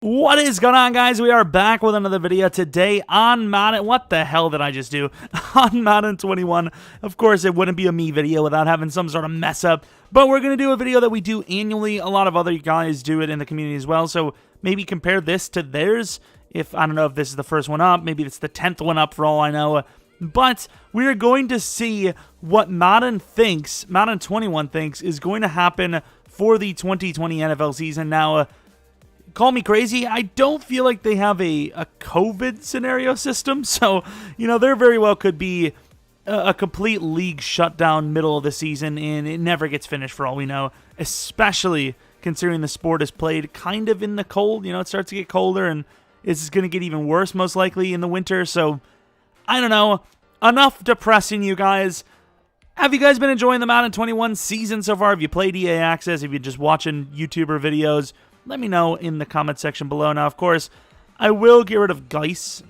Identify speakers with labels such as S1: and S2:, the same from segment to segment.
S1: What is going on, guys? We are back with another video today on Madden. What the hell did I just do? On Madden 21. Of course, it wouldn't be a me video without having some sort of mess up. But we're going to do a video that we do annually. A lot of other guys do it in the community as well. So maybe compare this to theirs. I don't know if this is the first one up. Maybe it's the 10th one up for all I know. But we're going to see what Madden 21 thinks is going to happen for the 2020 NFL season. Now, call me crazy, I don't feel like they have a COVID scenario system, so, there very well could be a complete league shutdown middle of the season, and it never gets finished for all we know, especially considering the sport is played kind of in the cold. It starts to get colder, and it's going to get even worse, most likely, in the winter, so, I don't know. Enough depressing, you guys. Have you guys been enjoying the Madden 21 season so far? Have you played EA Access? Have you just watching YouTuber videos? Let me know in the comment section below. Now, of course, I will get rid of Geis,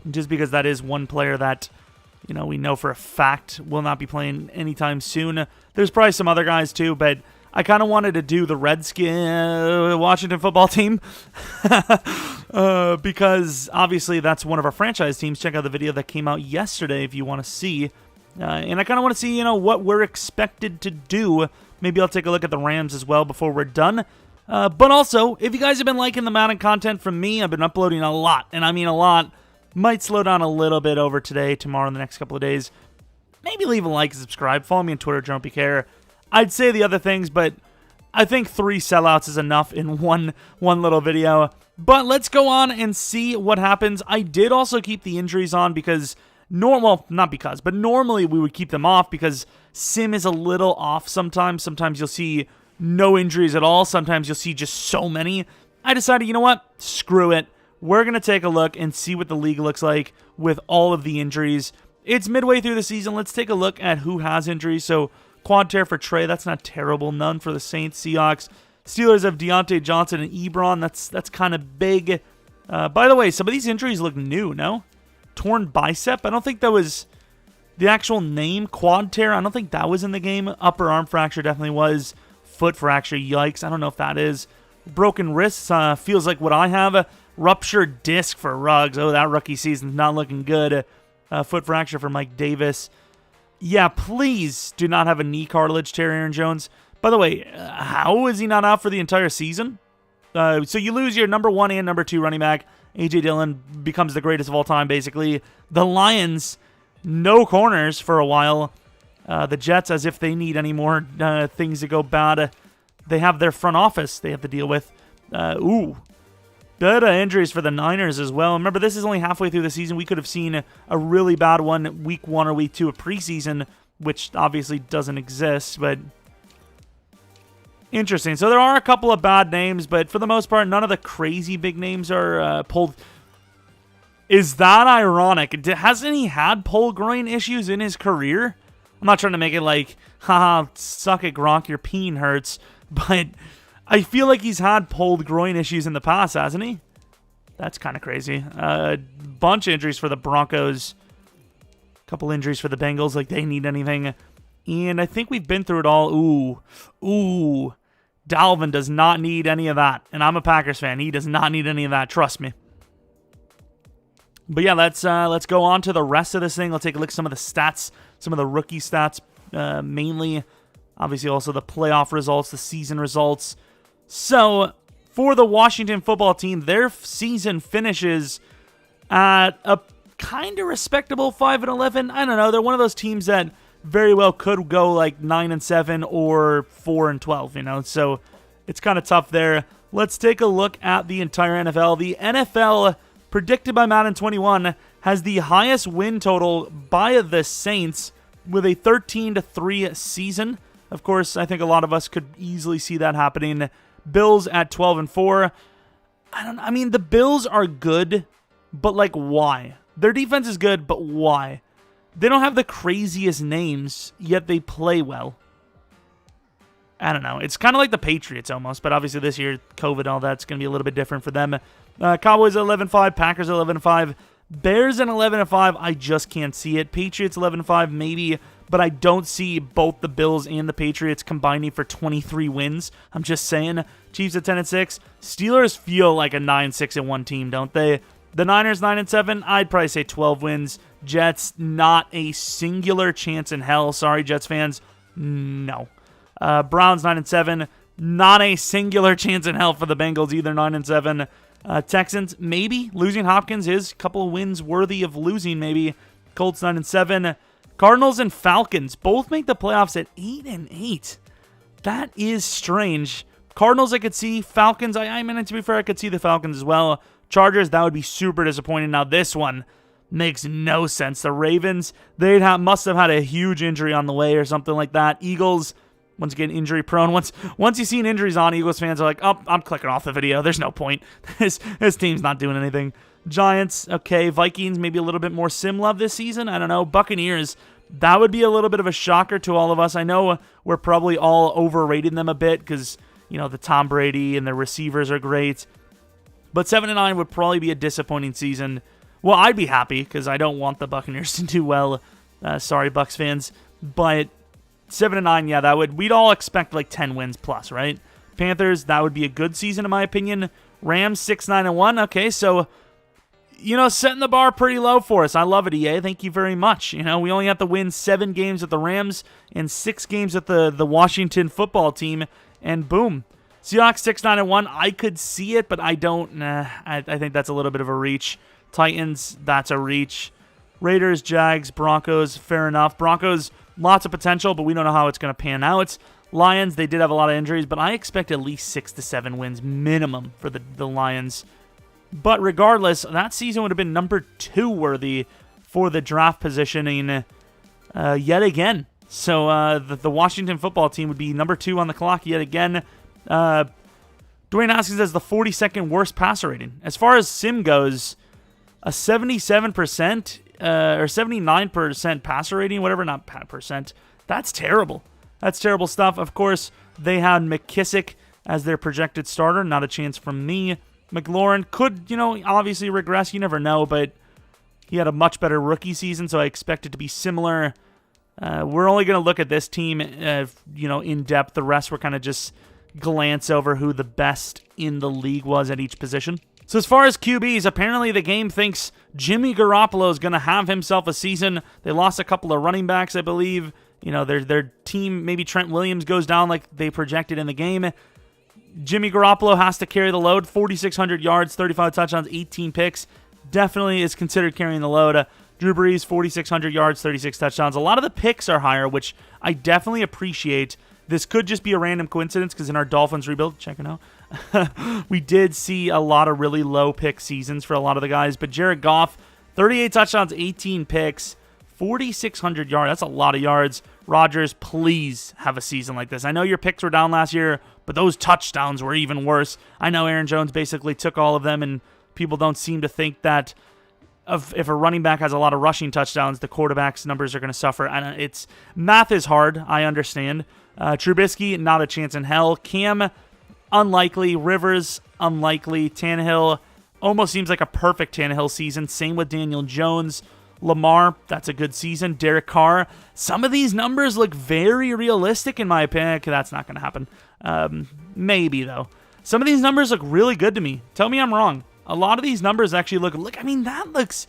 S1: just because that is one player that, we know for a fact will not be playing anytime soon. There's probably some other guys too, but I kind of wanted to do the Washington football team because obviously that's one of our franchise teams. Check out the video that came out yesterday if you want to see. And I kind of want to see, what we're expected to do. Maybe I'll take a look at the Rams as well before we're done. But also, if you guys have been liking the Madden content from me, I've been uploading a lot, and I mean a lot. Might slow down a little bit over today, tomorrow, and the next couple of days. Maybe leave a like and subscribe. Follow me on Twitter, Jeromepkr. I'd say the other things, but I think 3 sellouts is enough in one little video. But let's go on and see what happens. I did also keep the injuries on because normally we would keep them off because Sim is a little off sometimes. Sometimes you'll see no injuries at all. Sometimes you'll see just so many. I decided, you know what? Screw it. We're going to take a look and see what the league looks like with all of the injuries. It's midway through the season. Let's take a look at who has injuries. So, quad tear for Trey. That's not terrible. None for the Saints, Seahawks. Steelers have Deontay Johnson and Ebron. That's kind of big. By the way, some of these injuries look new, no? Torn bicep. I don't think that was the actual name. Quad tear. I don't think that was in the game. Upper arm fracture definitely was. Foot fracture, yikes. I don't know if that is. Broken wrists, feels like what I have. Ruptured disc for Ruggs. Oh, that rookie season's not looking good. Foot fracture for Mike Davis. Yeah, please do not have a knee cartilage tear, Aaron Jones. By the way, how is he not out for the entire season? So you lose your number 1 and number 2 running back. A.J. Dillon becomes the greatest of all time, basically. The Lions, no corners for a while. The Jets, as if they need any more things to go bad. They have their front office they have to deal with. Good injuries for the Niners as well. Remember, this is only halfway through the season. We could have seen a really bad one week 1 or week 2 of preseason, which obviously doesn't exist, but interesting. So there are a couple of bad names, but for the most part, none of the crazy big names are pulled. Is that ironic? Hasn't he had pull groin issues in his career? I'm not trying to make it like, haha, suck it, Gronk, your peen hurts. But I feel like he's had pulled groin issues in the past, hasn't he? That's kind of crazy. Bunch of injuries for the Broncos. Couple injuries for the Bengals, like they need anything. And I think we've been through it all. Ooh. Dalvin does not need any of that. And I'm a Packers fan. He does not need any of that. Trust me. But yeah, let's go on to the rest of this thing. Let's take a look at some of the stats, some of the rookie stats, mainly. Obviously, also the playoff results, the season results. So, for the Washington football team, their season finishes at a kind of respectable 5-11. I don't know. They're one of those teams that very well could go like 9-7 or 4-12. So it's kind of tough there. Let's take a look at the entire NFL. The NFL, predicted by Madden 21, has the highest win total by the Saints with a 13-3 season. Of course, I think a lot of us could easily see that happening. Bills at 12-4. I mean, the Bills are good, but like, why? Their defense is good, but why? They don't have the craziest names, yet they play well. I don't know. It's kind of like the Patriots almost, but obviously this year, COVID and all that's going to be a little bit different for them. Cowboys at 11-5, Packers at 11-5, Bears at 11-5. I just can't see it. Patriots 11-5, maybe. but I don't see both the Bills and the Patriots combining for 23 wins. I'm just saying. Chiefs at 10-6. Steelers feel like a 9-6-1 team, don't they? The Niners 9-7. I'd probably say 12 wins. Jets, not a singular chance in hell. Sorry, Jets fans. No. Browns 9-7. Not a singular chance in hell for the Bengals either. 9-7. Texans, maybe. Losing Hopkins is a couple of wins worthy of losing, maybe. Colts 9-7. Cardinals and Falcons both make the playoffs at 8-8. That is strange. Cardinals I could see. Falcons, I mean, to be fair, I could see the Falcons as well. Chargers, that would be super disappointing. Now this one makes no sense. The Ravens, they must have had a huge injury on the way or something like that. Eagles, once again, injury prone. Once you've seen injuries on, Eagles fans are like, oh, I'm clicking off the video. There's no point. This team's not doing anything. Giants, okay. Vikings, maybe a little bit more sim love this season. I don't know. Buccaneers, that would be a little bit of a shocker to all of us. I know we're probably all overrating them a bit because, the Tom Brady and the receivers are great. But 7-9 would probably be a disappointing season. Well, I'd be happy because I don't want the Buccaneers to do well. Sorry, Bucs fans. But 7-9, yeah, we'd all expect like 10 wins plus, right? Panthers, that would be a good season in my opinion. Rams 6-9-1. Okay, so setting the bar pretty low for us. I love it, EA. Thank you very much. We only have to win 7 games with the Rams and 6 games with the Washington football team, and boom. Seahawks 6-9-1. I could see it, but I don't. I think that's a little bit of a reach. Titans, that's a reach. Raiders, Jags, Broncos, fair enough. Broncos, lots of potential, but we don't know how it's going to pan out. Lions, they did have a lot of injuries, but I expect at least 6 to 7 wins minimum for the Lions. But regardless, that season would have been number 2 worthy for the draft positioning yet again. So the Washington football team would be number 2 on the clock yet again. Dwayne Haskins has the 42nd worst passer rating. As far as sim goes, a 77% or 79% passer rating, whatever, not percent. That's terrible. That's terrible stuff. Of course, they had McKissick as their projected starter. Not a chance from me. McLaurin could, obviously regress. You never know, but he had a much better rookie season, so I expect it to be similar. We're only going to look at this team, in depth. The rest we're kind of just glance over who the best in the league was at each position. So as far as QBs, apparently the game thinks Jimmy Garoppolo is going to have himself a season. They lost a couple of running backs, I believe. Their team, maybe Trent Williams goes down like they projected in the game. Jimmy Garoppolo has to carry the load. 4,600 yards, 35 touchdowns, 18 picks. Definitely is considered carrying the load. Drew Brees, 4,600 yards, 36 touchdowns. A lot of the picks are higher, which I definitely appreciate. This could just be a random coincidence because in our Dolphins rebuild, check it out, we did see a lot of really low pick seasons for a lot of the guys. But Jared Goff, 38 touchdowns, 18 picks, 4,600 yards. That's a lot of yards. Rodgers, please have a season like this. I know your picks were down last year, but those touchdowns were even worse. I know Aaron Jones basically took all of them, and people don't seem to think that if a running back has a lot of rushing touchdowns, the quarterback's numbers are going to suffer. And math is hard, I understand. Trubisky, not a chance in hell. Cam, unlikely. Rivers, unlikely. Tannehill, almost seems like a perfect Tannehill season. Same with Daniel Jones. Lamar, that's a good season. Derek Carr, some of these numbers look very realistic in my opinion. Okay, that's not going to happen. Maybe, though. Some of these numbers look really good to me. Tell me I'm wrong. A lot of these numbers actually that looks...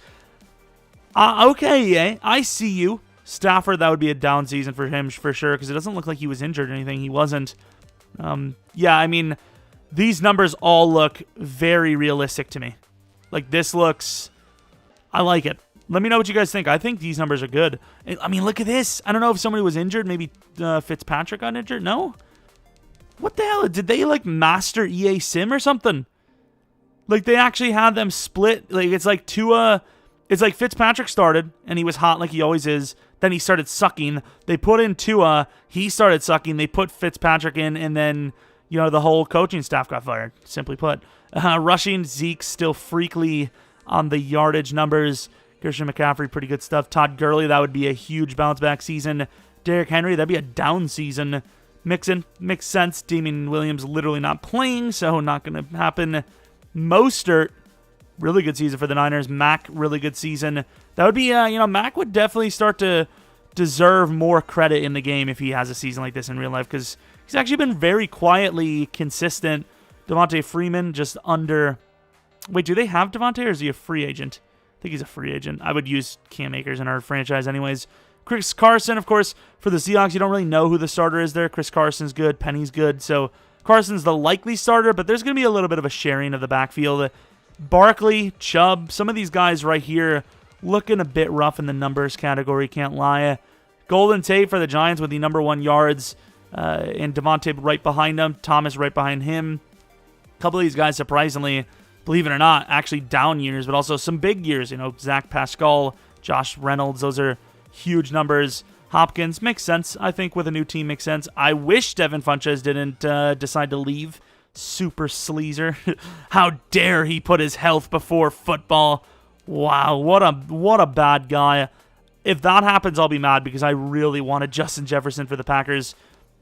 S1: okay, yeah, I see you. Stafford, that would be a down season for him for sure because it doesn't look like he was injured or anything. He wasn't. These numbers all look very realistic to me. This looks... I like it. Let me know what you guys think. I think these numbers are good. Look at this. I don't know if somebody was injured. Maybe Fitzpatrick got injured. No? What the hell? Did they, master EA Sim or something? They actually had them split. It's like Tua... It's like Fitzpatrick started, and he was hot like he always is. Then he started sucking. They put in Tua. He started sucking. They put Fitzpatrick in, and then, the whole coaching staff got fired, simply put. Rushing, Zeke still freakly on the yardage numbers. Christian McCaffrey, pretty good stuff. Todd Gurley, that would be a huge bounce-back season. Derrick Henry, that'd be a down season. Mixon, makes sense. Damian Williams literally not playing, so not going to happen. Mostert, really good season for the Niners. Mac, really good season. That would be, Mac would definitely start to deserve more credit in the game if he has a season like this in real life, because he's actually been very quietly consistent. Devontae Freeman just under... Wait, do they have Devontae, or is he a free agent? I think he's a free agent. I would use Cam Akers in our franchise anyways. Chris Carson, of course, for the Seahawks, you don't really know who the starter is there. Chris Carson's good, Penny's good, so Carson's the likely starter, but there's going to be a little bit of a sharing of the backfield. Barkley, Chubb, some of these guys right here looking a bit rough in the numbers category, can't lie. Golden Tate for the Giants with the number 1 yards, and Devontae right behind him, Thomas right behind him. A couple of these guys, surprisingly, believe it or not, actually down years, but also some big years. Zach Pascal, Josh Reynolds, those are huge numbers. Hopkins, makes sense. I think with a new team, makes sense. I wish Devin Funchess didn't decide to leave. Super sleazer. How dare he put his health before football. Wow, what a bad guy. If that happens, I'll be mad, because I really wanted Justin Jefferson for the Packers.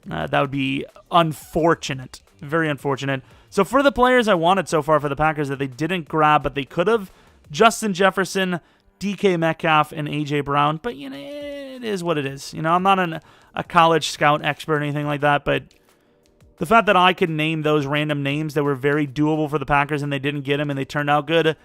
S1: That would be unfortunate. Very unfortunate. So for the players I wanted so far for the Packers that they didn't grab, but they could have, Justin Jefferson, DK Metcalf, and A.J. Brown. But, it is what it is. I'm not a college scout expert or anything like that, but the fact that I could name those random names that were very doable for the Packers and they didn't get them and they turned out good,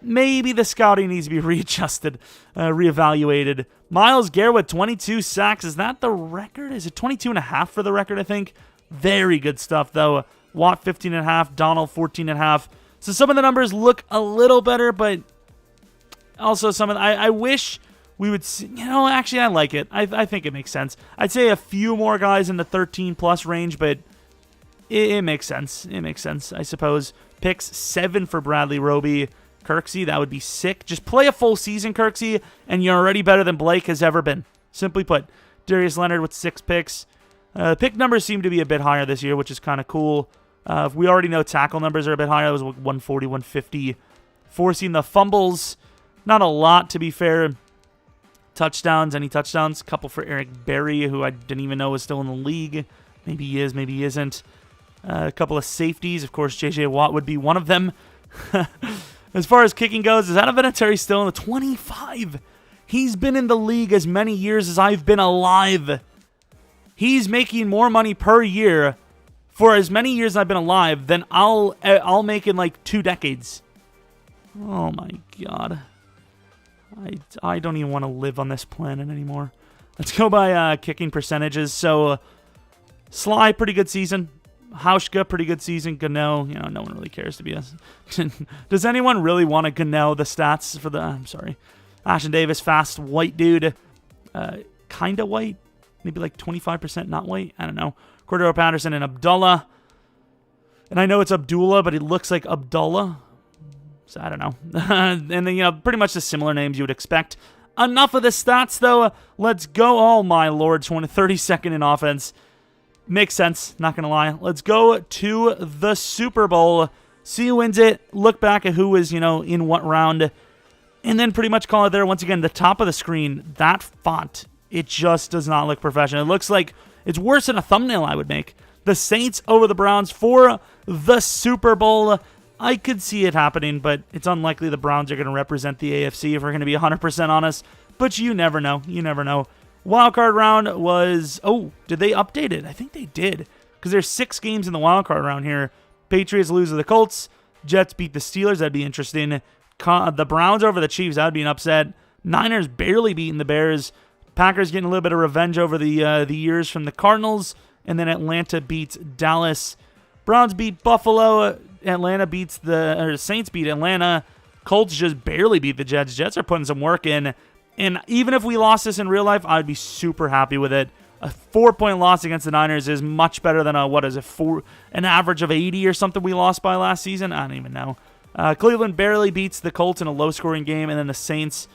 S1: maybe the scouting needs to be readjusted, reevaluated. Myles Garrett with 22 sacks. Is that the record? Is it 22.5 for the record, I think? Very good stuff, though. Watt, 15.5. Donald, 14.5. So some of the numbers look a little better, but also some of I wish we would see, actually I like it. I think it makes sense. I'd say a few more guys in the 13-plus range, but it makes sense. It makes sense, I suppose. Picks 7 for Bradley Roby. Kirksey, that would be sick. Just play a full season, Kirksey, and you're already better than Blake has ever been. Simply put. Darius Leonard with 6 picks. Pick numbers seem to be a bit higher this year, which is kind of cool. We already know tackle numbers are a bit higher. That was 140, 150. Forcing the fumbles. Not a lot, to be fair. Touchdowns, any touchdowns? A couple for Eric Berry, who I didn't even know was still in the league. Maybe he is, maybe he isn't. A couple of safeties. Of course, J.J. Watt would be one of them. As far as kicking goes, is Adam Vinatieri still in the 25? He's been in the league as many years as I've been alive. He's making more money per year for as many years I've been alive than I'll make in like 2 decades. Oh my god. I don't even want to live on this planet anymore. Let's go by kicking percentages. So, Sly, pretty good season. Hauschka, pretty good season. Gano, no one really cares, to be honest. Does anyone really want to Gano the stats for the... I'm sorry. Ashton Davis, fast, white dude. Kind of white. Maybe like 25% not white. I don't know. Cordero Patterson and Abdullah. And I know it's Abdullah, but it looks like Abdullah. So I don't know. And then, pretty much the similar names you would expect. Enough of the stats, though. Let's go. Oh, my lord. 32nd in offense. Makes sense. Not going to lie. Let's go to the Super Bowl. See who wins it. Look back at who was, in what round. And then pretty much call it there. Once again, the top of the screen, that font, it just does not look professional. It looks like it's worse than a thumbnail I would make. The Saints over the Browns for the Super Bowl. I could see it happening, but it's unlikely the Browns are going to represent the AFC if we're going to be 100% honest. But you never know. You never know. Wildcard round was... Oh, did they update it? I think they did. Because there's 6 games in the wildcard round here. Patriots lose to the Colts. Jets beat the Steelers. That'd be interesting. The Browns over the Chiefs. That'd be an upset. Niners barely beating the Bears. Packers getting a little bit of revenge over the years from the Cardinals. And then Atlanta beats Dallas. Browns beat Buffalo. Atlanta beats Saints beat Atlanta. Colts just barely beat the Jets. Jets are putting some work in. And even if we lost this in real life, I'd be super happy with it. A 4-point loss against the Niners is much better than an average of 80 or something we lost by last season? I don't even know. Cleveland barely beats the Colts in a low-scoring game, and then the Saints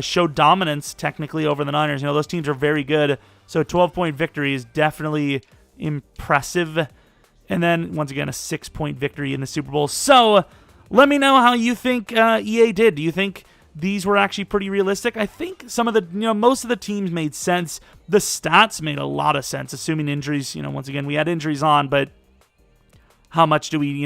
S1: showed dominance, technically, over the Niners. Those teams are very good, so 12-point victory is definitely impressive. And then, once again, a 6-point victory in the Super Bowl. So, let me know how you think EA did. Do you think these were actually pretty realistic? I think some of the, most of the teams made sense. The stats made a lot of sense, assuming injuries. Once again, we had injuries on, but how much do we,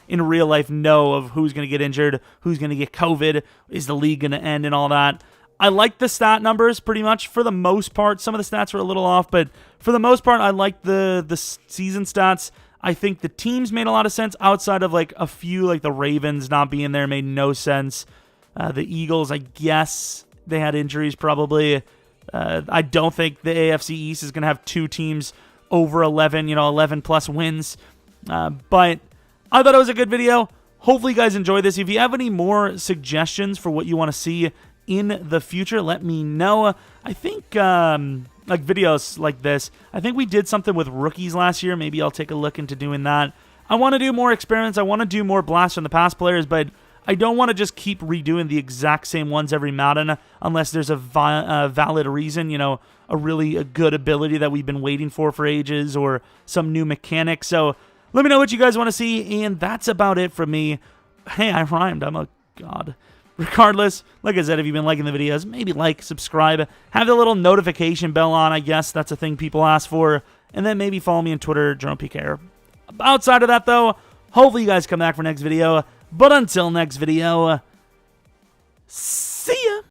S1: in real life know of who's going to get injured, who's going to get COVID, is the league going to end, and all that. I like the stat numbers pretty much for the most part. Some of the stats were a little off, but for the most part, I like the season stats. I think the teams made a lot of sense outside of like a few, like the Ravens not being there made no sense. The Eagles, I guess they had injuries probably. I don't think the AFC East is going to have two teams over 11, 11 plus wins. But I thought it was a good video. Hopefully you guys enjoyed this. If you have any more suggestions for what you want to see in the future, let me know. I think like videos like this, I think we did something with rookies last year. Maybe I'll take a look into doing that. I want to do more experiments. I want to do more blasts from the past players, but I don't want to just keep redoing the exact same ones every Madden unless there's a valid reason, a really good ability that we've been waiting for ages, or some new mechanic. So let me know what you guys want to see, and that's about it from me. Hey, I rhymed. I'm a god. Regardless, like I said, if you've been liking the videos, maybe like, subscribe, have the little notification bell on. I guess that's a thing people ask for. And then maybe follow me on Twitter, Jeromepkr. Outside of that, though, hopefully you guys come back for next video. But until next video,